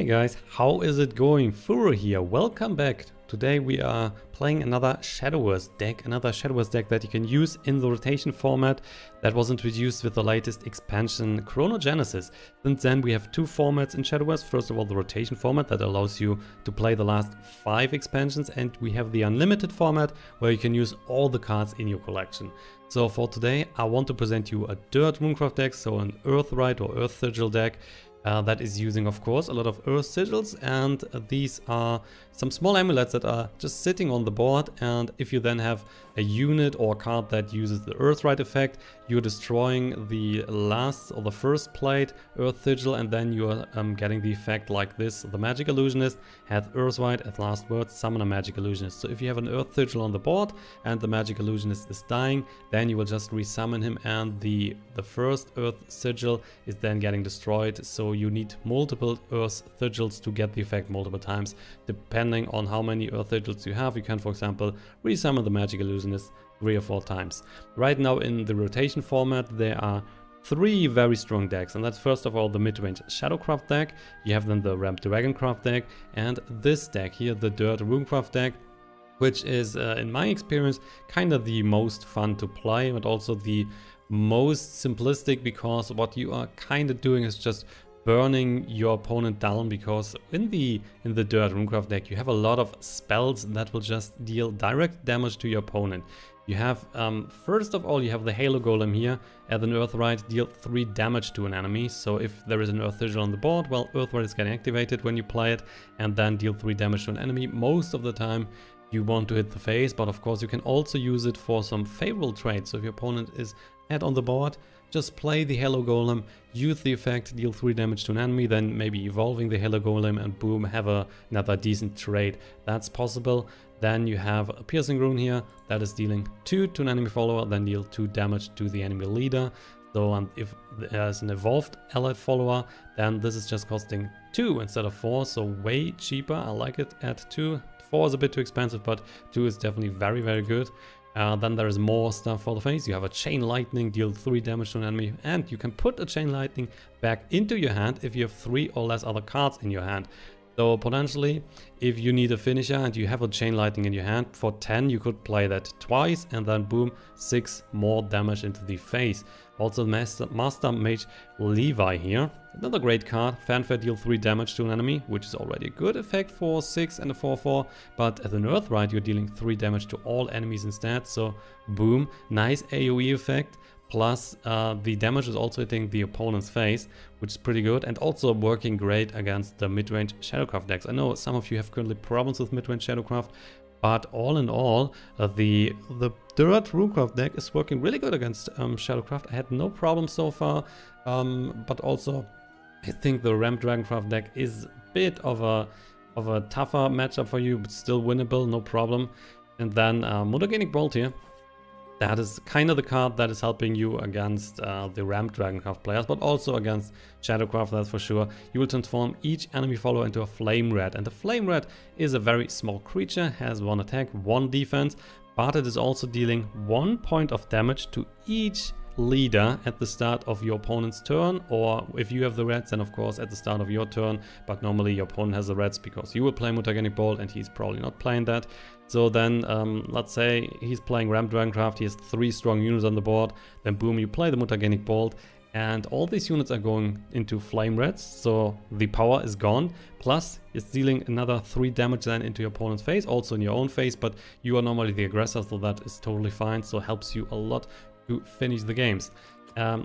Hey guys, how is it going? Furo here, welcome back. Today we are playing another Shadowverse deck, that you can use in the rotation format that was introduced with the latest expansion, CHRONOGENESIS. Since then we have two formats in Shadowverse. First of all, the rotation format that allows you to play the last 5 expansions, and we have the unlimited format where you can use all the cards in your collection. So for today I want to present you a Dirt RuneCraft deck, so an Earth Rite or Earth Sigil deck. That is using, of course, a lot of Earth Sigils, and these are some small amulets that are just sitting on the board, and if you then have a unit or a card that uses the Earth Rite effect, you're destroying the last or the first plate Earth Sigil, and then you're getting the effect like this. The Magic Illusionist had Earth Rite as last word, summon a Magic Illusionist. So if you have an Earth Sigil on the board and the Magic Illusionist is dying, then you will just resummon him, and the first Earth Sigil is then getting destroyed. So you need multiple Earth Sigils to get the effect multiple times. Depending on how many Earth Sigils you have, you can, for example, resummon the Magic Illusionist 3 or 4 times. Right now in the rotation format there are 3 very strong decks, and that's first of all the mid-range Shadowcraft deck, you have then the Ramp Dragoncraft deck, and this deck here, the Dirt RuneCraft deck, which is in my experience kind of the most fun to play, but also the most simplistic, because what you are kind of doing is just burning your opponent down, because in the Dirt RuneCraft deck you have a lot of spells that will just deal direct damage to your opponent. You have, first of all, you have the Halo Golem here, at an Earth Rite, deal 3 damage to an enemy. So if there is an Earth Sigil on the board, well, Earth Rite is getting activated when you play it, and then deal 3 damage to an enemy. Most of the time you want to hit the face, but of course you can also use it for some favorable trades. So if your opponent is head on the board, just play the Halo Golem, use the effect, deal 3 damage to an enemy, then maybe evolving the Halo Golem and boom, have another decent trade. That's possible. Then you have a Piercing Rune here that is dealing 2 to an enemy follower, then deal 2 damage to the enemy leader. So if there's an evolved allied follower, then this is just costing 2 instead of 4, so way cheaper. I like it at 2. 4 is a bit too expensive, but 2 is definitely very, very good. Then there is more stuff for the face. You have a Chain Lightning, deal 3 damage to an enemy, and you can put a Chain Lightning back into your hand if you have 3 or less other cards in your hand. So potentially, if you need a finisher and you have a Chain Lightning in your hand, for 10 you could play that twice, and then boom, 6 more damage into the face. Also Master Mage Levi here, another great card. Fanfare, deal 3 damage to an enemy, which is already a good effect for 6 and a 4/4, but as an Earth Rite you're dealing 3 damage to all enemies instead, so boom, nice AoE effect. Plus the damage is also hitting the opponent's face, which is pretty good, and also working great against the mid-range Shadowcraft decks. I know some of you have currently problems with mid-range Shadowcraft, but all in all, the Dirt RuneCraft deck is working really good against Shadowcraft. I had no problem so far, but also I think the Ramp Dragoncraft deck is a bit of a tougher matchup for you, but still winnable, no problem. And then Mutagenic Bolt here. That is kind of the card that is helping you against the Ramp Dragoncraft players, but also against Shadowcraft, that's for sure. You will transform each enemy follower into a Flame Rat, and the Flame Rat is a very small creature, has 1 attack, 1 defense, but it is also dealing 1 point of damage to each leader at the start of your opponent's turn, or if you have the reds, then of course at the start of your turn, but normally your opponent has the reds because you will play Mutagenic Bolt and he's probably not playing that. So then let's say he's playing Ramp Dragoncraft, he has 3 strong units on the board, then boom, you play the Mutagenic Bolt, and all these units are going into Flame Reds, so the power is gone, plus it's dealing another 3 damage then into your opponent's face, also in your own face, but you are normally the aggressor, so that is totally fine, so helps you a lot to finish the games.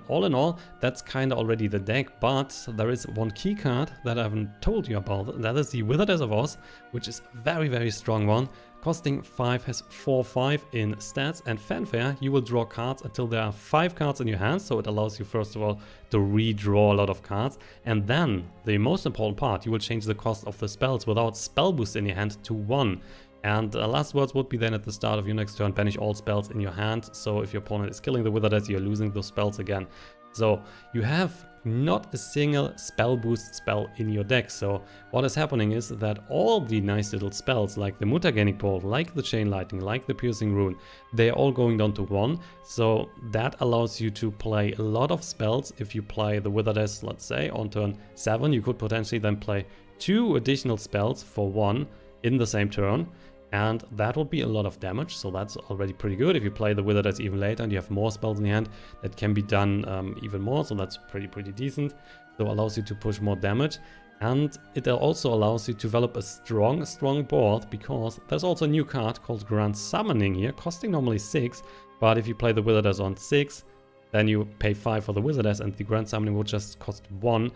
All in all, that's kind of already the deck, but there is one key card that I haven't told you about. That is the Wizardess of Oz, which is a very, very strong one. Costing 5, has 4/5 in stats, and Fanfare, you will draw cards until there are 5 cards in your hand, so it allows you first of all to redraw a lot of cards, and then the most important part, you will change the cost of the spells without spell boost in your hand to 1. And last words would be then at the start of your next turn, banish all spells in your hand. So if your opponent is killing the Wizardess, you're losing those spells again. So you have not a single spell boost spell in your deck. So what is happening is that all the nice little spells like the Mutagenic Bolt, like the Chain Lightning, like the Piercing Rune, they're all going down to 1. So that allows you to play a lot of spells. If you play the Wizardess, let's say, on turn 7, you could potentially then play 2 additional spells for 1 in the same turn. And that will be a lot of damage, so that's already pretty good. If you play the Wizardess even later and you have more spells in the hand, that can be done even more, so that's pretty decent. So it allows you to push more damage. And it also allows you to develop a strong board, because there's also a new card called Grand Summoning here, costing normally 6. But if you play the Wizardess on 6, then you pay 5 for the Wizardess, and the Grand Summoning will just cost 1.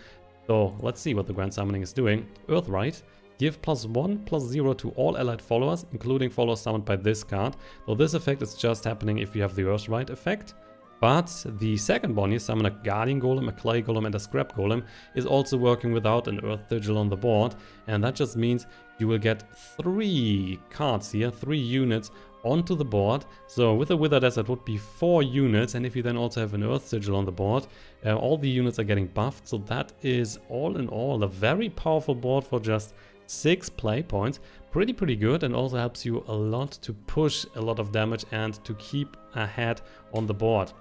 So let's see what the Grand Summoning is doing. Rite. Give +1/+0 to all allied followers, including followers summoned by this card. So this effect is just happening if you have the Rite effect. But the second one, you summon a Guardian Golem, a Clay Golem and a Scrap Golem, is also working without an Earth Sigil on the board. And that just means you will get 3 cards here, 3 units onto the board. So with a Wizardess that would be 4 units, and if you then also have an Earth Sigil on the board, all the units are getting buffed. So that is all in all a very powerful board for just 6 play points. Pretty good, and also helps you a lot to push a lot of damage and to keep ahead on the board.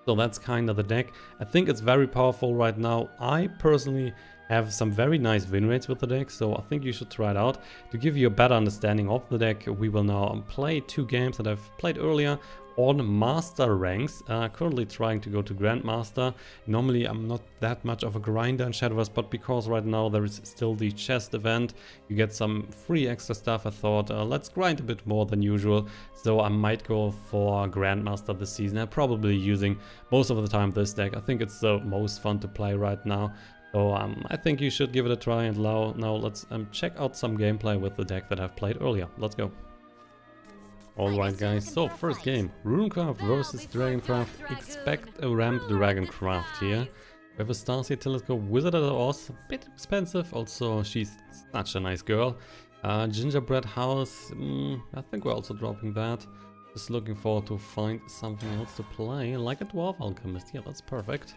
So that's kind of the deck. I think it's very powerful right now. I personally have some very nice win rates with the deck, so I think you should try it out. To give you a better understanding of the deck, we will now play 2 games that I've played earlier on master ranks. Currently trying to go to Grandmaster. Normally I'm not that much of a grinder in Shadowverse, but because right now there is still the chest event, you get some free extra stuff. I thought let's grind a bit more than usual, so I might go for Grandmaster this season. I'm probably using most of the time this deck. I think it's the most fun to play right now. So I think you should give it a try, and now let's check out some gameplay with the deck that I've played earlier. Let's go. Alright guys, so first game, RUNECRAFT versus DragonCraft. Expect a ramp DragonCraft here. We have a Starseer Telescope, Wizardess of Oz, a bit expensive, also she's such a nice girl. Gingerbread House, I think we're also dropping that. Just looking forward to find something else to play, like a Dwarf Alchemist. Yeah, that's perfect.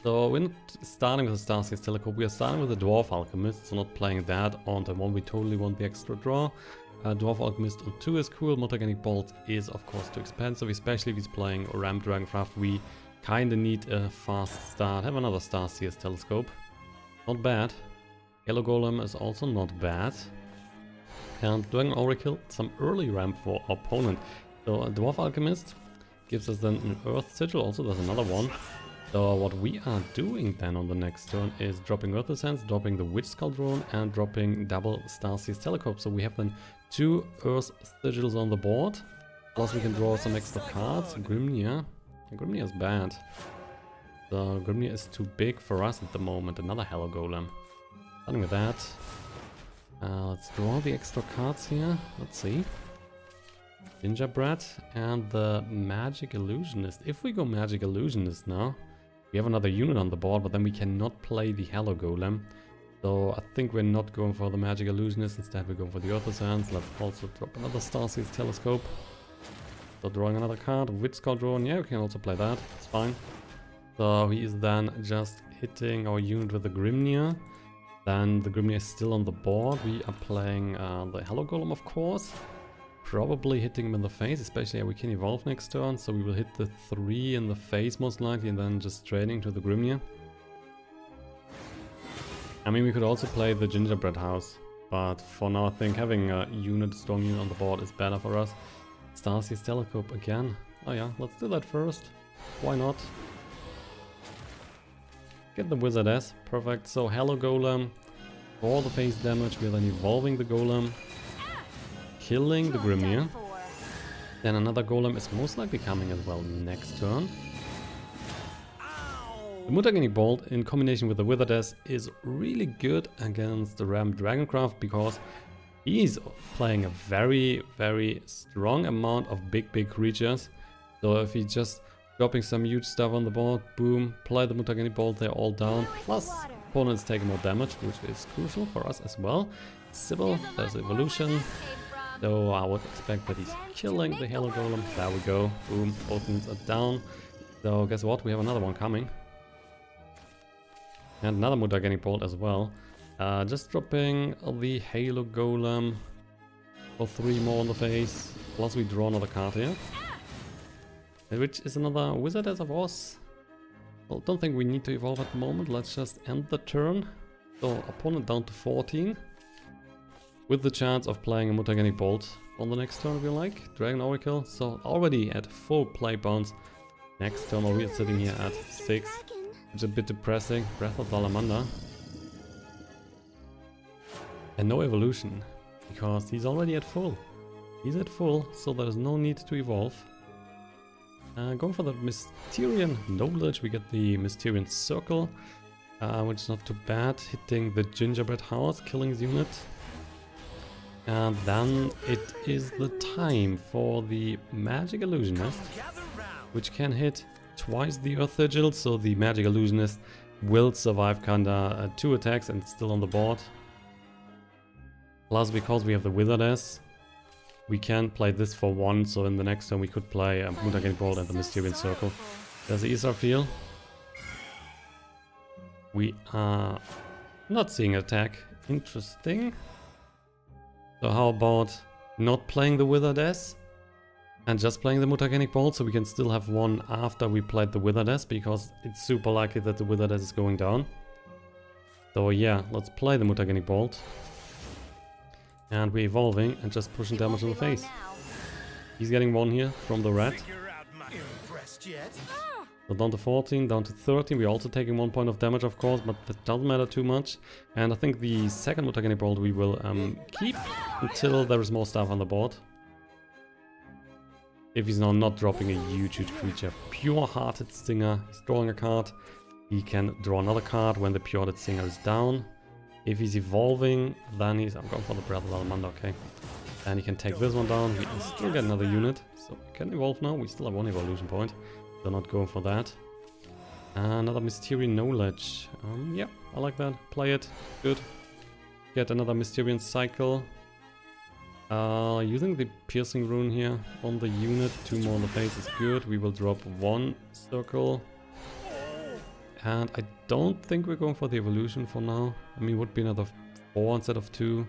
So we're not starting with a Starseer Telescope, we are starting with a Dwarf Alchemist, so not playing that on turn 1. We totally want the extra draw. Dwarf Alchemist on 2 is cool. Mutagenic Bolt is of course too expensive, especially if he's playing Ramp DragonCraft. We kinda need a fast start. Have another Starseer's Telescope. Not bad. Yellow Golem is also not bad. And Dragon Oracle, some early ramp for our opponent. So a Dwarf Alchemist gives us then an Earth Sigil, also there's another one. So what we are doing then on the next turn is dropping Earth Essence, dropping the Witch Cauldron, and dropping double Starseer's Telescope. So we have then 2 Earth Sigils on the board. Plus we can draw some extra cards. Grimnir. Grimnir is bad. So Grimnir is too big for us at the moment. Another Hello Golem. Starting with that. Let's draw the extra cards here. Let's see. Gingerbread and the Magic Illusionist. If we go Magic Illusionist now, we have another unit on the board, but then we cannot play the Hello Golem. So I think we're not going for the Magic Illusionist. Instead we're going for the Earth Essence. Let's also drop another Starseer's Telescope. So drawing another card. Witch Cauldron. Yeah, we can also play that. It's fine. So he is then just hitting our unit with the Grimnir. Then the Grimnir is still on the board. We are playing the Hello Golem, of course. Probably hitting him in the face, especially we can evolve next turn, so we will hit the 3 in the face most likely, and then just trading to the Grimnir. I mean, we could also play the Gingerbread House, but for now I think having a strong unit on the board is better for us. Starseer's Telescope again. Oh yeah, let's do that first. Why not? Get the Wizardess, perfect. So Hello Golem, for the face damage, we are then evolving the Golem. Killing the Grimnir. Then another Golem is most likely coming as well next turn. The Mutagenic Bolt in combination with the Wizardess is really good against the Ramp DragonCraft, because he's playing a very strong amount of big creatures. So if he's just dropping some huge stuff on the board, boom, play the Mutagenic Bolt, they're all down. Plus opponents taking more damage, which is crucial for us as well. Sybil, there's evolution. So I would expect that he's killing the Hello Golem. There we go. Boom. Both units are down. So guess what? We have another one coming. And another Mutagenic Bolt as well. Just dropping the Halo Golem for 3 more on the face. Plus we draw another card here. Which is another Wizardess of Oz. Well, don't think we need to evolve at the moment. Let's just end the turn. So opponent down to 14. With the chance of playing a Mutagenic Bolt on the next turn if you like. Dragon Oracle. So already at 4 play bounds. Next turn we're sitting here at 6. It's a bit depressing. Breath of Salamander. And no evolution. Because he's already at full. He's at full, so there is no need to evolve. Going for the Mysterian Knowledge, we get the Mysterian Circle, which is not too bad, hitting the Gingerbread House, killing his unit. And then it is the time for the Magic Illusionist, which can hit twice the Earth Sigil, so the Magic Illusionist will survive kinda 2 attacks and still on the board. Plus, because we have the Wizardess, we can play this for 1, so in the next turn we could play a Mutagenic Bolt and the Mysterian Circle. There's the Israfil. We are not seeing an attack. Interesting. So how about not playing the Wizardess and just playing the Mutagenic Bolt, so we can still have 1 after we played the Wizardess, because it's super likely that the Wizardess is going down. So yeah, let's play the Mutagenic Bolt. And we're evolving and just pushing damage in the face. He's getting 1 here from the rat. So down to 14, down to 13. We're also taking 1 point of damage, of course, but that doesn't matter too much. And I think the second Mutagenic Bolt we will keep until there is more stuff on the board. If he's now not dropping a huge creature. Pure-Hearted Stinger. He's drawing a card. He can draw another card when the Pure-Hearted Stinger is down. If he's evolving, then he's... I'm going for the Breath of Salamander, okay. And he can take this one down. We can still get another unit. So we can evolve now. We still have 1 evolution point. So not going for that. Another Mysterian Knowledge. Yeah, I like that. Play it. Good. Get another Mysterian Cycle. Using the Piercing Rune here on the unit. 2 more on the face is good. We will drop 1 circle. And I don't think we're going for the evolution for now. I mean, it would be another 4 instead of 2.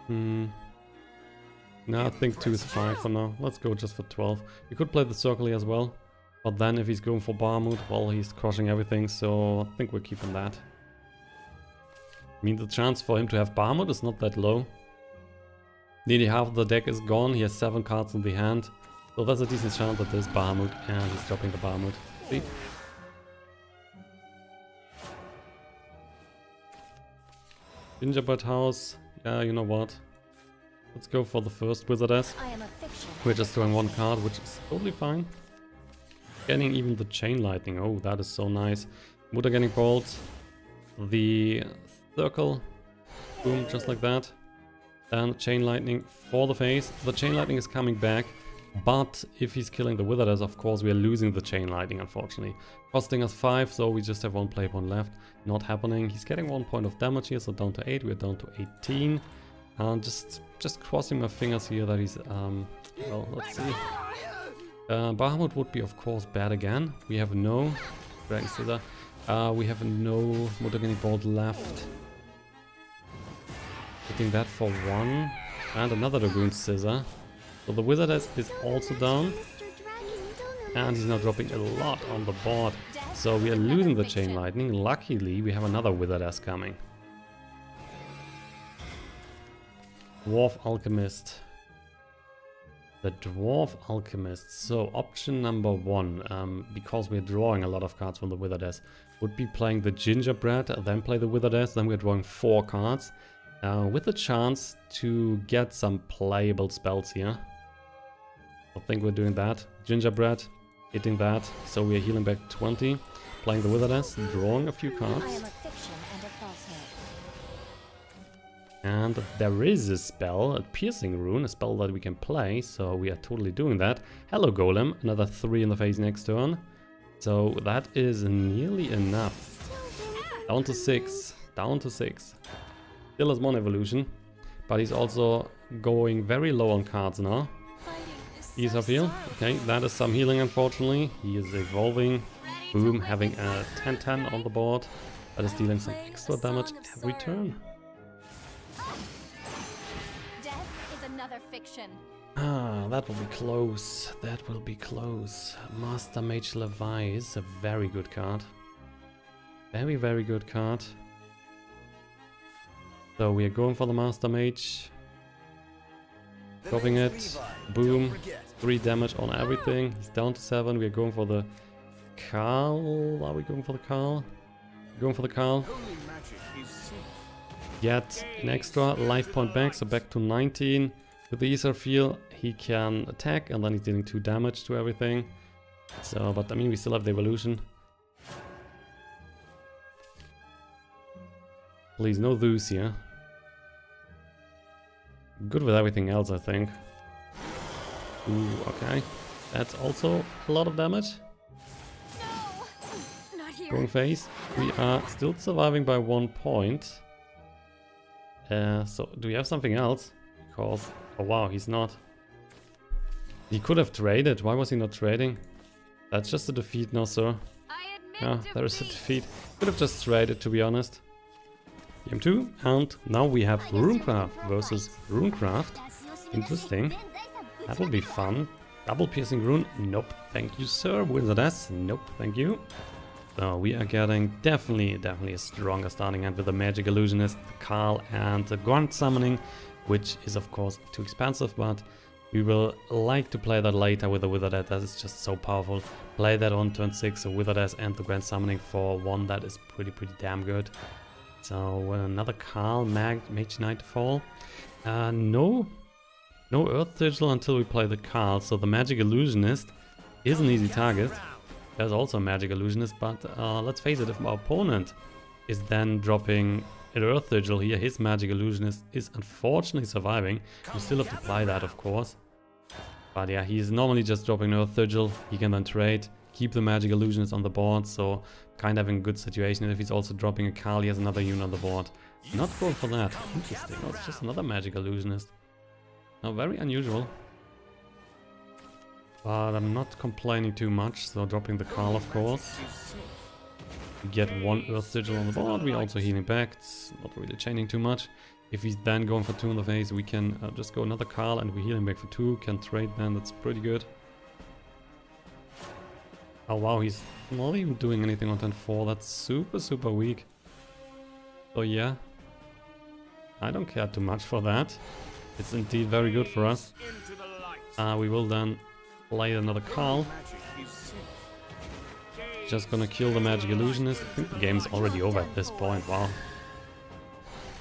No, I think 2 is fine for now. Let's go just for 12. We could play the circle here as well. But then if he's going for Barmoot, well, he's crushing everything. So I think we're keeping that. I mean, the chance for him to have Barmoot is not that low. Nearly half of the deck is gone. He has 7 cards in the hand. So there's a decent chance that there's Barmoot and he's dropping the Barmoot. See? Gingerbread House, yeah, you know what? Let's go for the first Wizardess. We're just drawing 1 card, which is totally fine. Getting even the Chain Lightning, oh, that is so nice. Mutagenic Bolt, the Circle, boom, just like that. And Chain Lightning for the face. The Chain Lightning is coming back, but if he's killing the Wizardess, of course, we are losing the Chain Lightning, unfortunately. Costing us 5, so we just have 1 play point left. Not happening. He's getting 1 point of damage here, so down to 8. We're down to 18. And just crossing my fingers here that he's, well, let's see. Bahamut would be, of course, bad again. We have no Dragon Scissor. We have no Mutagenic Bolt left. Hitting that for 1. And another Dragoon Scissor. So the Wizardess is also down. And he's now dropping a lot on the board. So we are losing the Chain Lightning. Luckily, we have another Wizardess coming. Dwarf Alchemist. The Dwarf Alchemist. So option number 1, because we're drawing a lot of cards from the Wizardess, would be playing the Gingerbread, then play the Wizardess, then we're drawing 4 cards. With a chance to get some playable spells here. I think we're doing that. Gingerbread, hitting that, so we're healing back 20. Playing the Wizardess, drawing a few cards. And there is a spell, a Piercing Rune, a spell that we can play, so we are totally doing that. Hello Golem, another 3 in the face next turn. So that is nearly enough. Down to 6, down to 6. Still has 1 evolution, but he's also going very low on cards now. He's up here. Okay, that is some healing, unfortunately. He is evolving. Boom, having a 10-10 on the board. That is dealing some extra damage every turn. Death is another fiction. Ah, that will be close. That will be close. Master Mage Levi is a very good card. Very, very good card. So we are going for the Master Mage. Dropping it. Boom. 3 damage on everything. He's down to 7. We are going for the Karl. Are we going for the Karl? Going for the Karl. Get an extra life point back, so back to 19. With the Ether Field, he can attack, and then he's dealing 2 damage to everything. So, but I mean, we still have the evolution. Please, no those here. Good with everything else, I think. Ooh, okay. That's also a lot of damage. No, not here. Going phase. We are still surviving by 1 point. So, do we have something else? Because, oh wow, he's not. He could have traded. Why was he not trading? That's just a defeat now, sir. I admit Yeah, there is a defeat. Could have just traded, to be honest. Game 2, and now we have RUNECRAFT versus RUNECRAFT. Interesting. That will be fun. Double piercing rune. Nope, thank you, sir. Wizardess. Nope, thank you. So we are getting definitely a stronger starting hand with the Magic Illusionist, Karl, and the Grunt Summoning, which is of course too expensive, but we will like to play that later with the Wizardess. That is just so powerful. Play that on turn 6, so Wizardess and the Grand Summoning for 1. That is pretty damn good. So another Karl, Mage Nightfall. No Earth Sigil until we play the Karl. So the Magic Illusionist is an easy target. There's also a Magic Illusionist, but let's face it, if our opponent is then dropping an Earth Sigil here, his Magic Illusionist is unfortunately surviving. We still have to apply that, of course. But yeah, he's normally just dropping an Earth Sigil. He can then trade, keep the Magic Illusionist on the board, so kind of having a good situation. And if he's also dropping a Karl, he has another unit on the board. Not going for that. Interesting. Oh, it's just another Magic Illusionist. Now, very unusual. But I'm not complaining too much, so dropping the Karl, of course. We get 1 Earth Sigil on the board, we're also healing back. It's not really changing too much. If he's then going for 2 in the phase, we can just go another Karl and we're healing back for 2. Can trade then, that's pretty good. Oh wow, he's not even doing anything on turn 4. That's super weak. So yeah, I don't care too much for that. It's indeed very good for us. We will then play another Karl. Just gonna kill the Magic Illusionist. I think the game's already over at this point. Wow.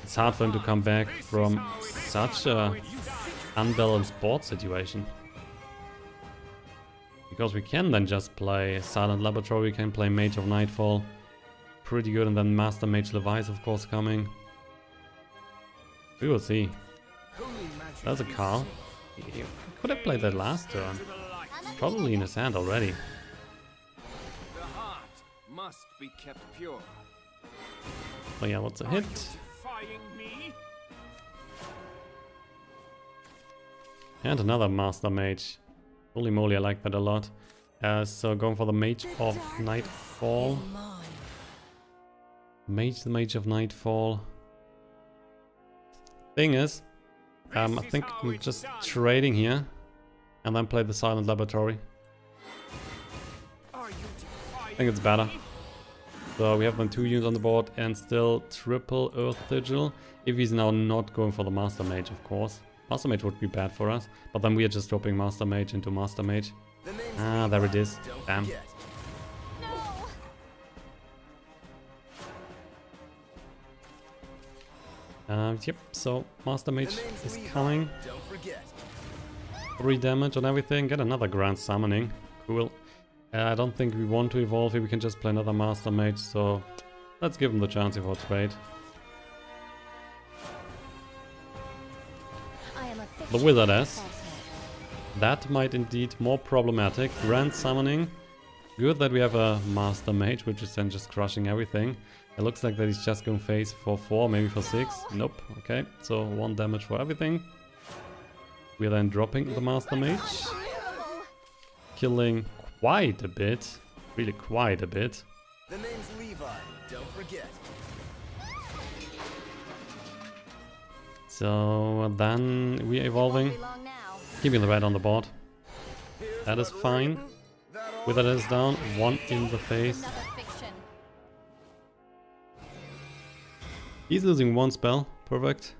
It's hard for him to come back from such a unbalanced board situation. Because we can then just play Silent Laboratory, we can play Mage of Nightfall. Pretty good, and then Master Mage Levi is of course coming. We will see. That's a Karl. He could have played that last turn. Probably in his hand already. The heart must be kept pure. Oh yeah, what's a hit? And another Master Mage. Holy moly, I like that a lot. So going for the Mage of Nightfall. The Mage of Nightfall. Thing is, I think I'm just trading here and then play the Silent Laboratory. I think it's better. So we have then 2 units on the board and still triple Earth Sigil. If he's now not going for the Master Mage, of course. Master Mage would be bad for us, but then we are just dropping Master Mage into Master Mage. Ah, there it is. Damn. Yep, so Master Mage is coming. 3 damage on everything. Get another Grand Summoning. Cool. I don't think we want to evolve here. We can just play another Master Mage, so let's give him the chance before trade. The Wizardess. That might indeed more problematic. Grand Summoning. Good that we have a Master Mage, which is then just crushing everything. It looks like that he's just going phase for 4, maybe for 6. Nope. Okay, so 1 damage for everything. We're then dropping the Master Mage. Killing quite a bit. Really quite a bit. The name's Levi, don't forget. So then we're evolving. Keeping the red on the board. That is fine. Wizardess down. 1 in the face. He's losing one spell. Perfect.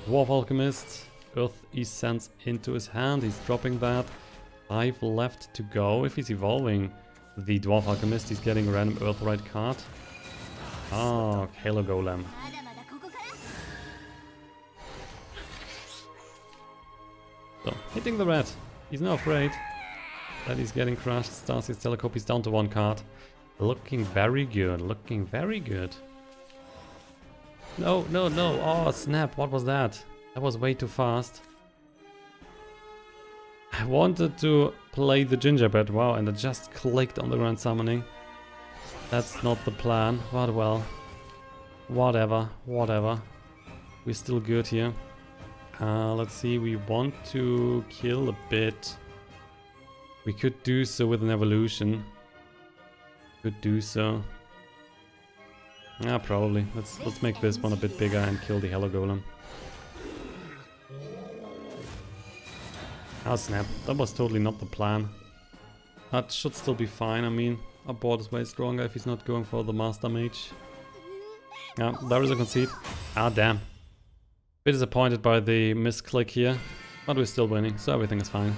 Dwarf Alchemist. Earth Essence into his hand. He's dropping that. 5 left to go. If he's evolving the Dwarf Alchemist, he's getting a random Earthright card. Oh, Halo Golem. So, hitting the red. He's not afraid that he's getting crushed. Starseer's Telecope, he's down to 1 card. Looking very good, looking very good. No, no, no. Oh, snap. What was that? That was way too fast. I wanted to play the Gingerbread, wow, and I just clicked on the Grand Summoning. That's not the plan, but well. Whatever, whatever. We're still good here. Let's see, we want to kill a bit. We could do so with an evolution. Could do so. Yeah, probably. Let's make this one a bit bigger and kill the Hello Golem. Oh snap, that was totally not the plan. That should still be fine, I mean, our board is way stronger if he's not going for the Master Mage. Yeah, there is a concede. Ah damn. Bit disappointed by the misclick here, but we're still winning, so everything is fine.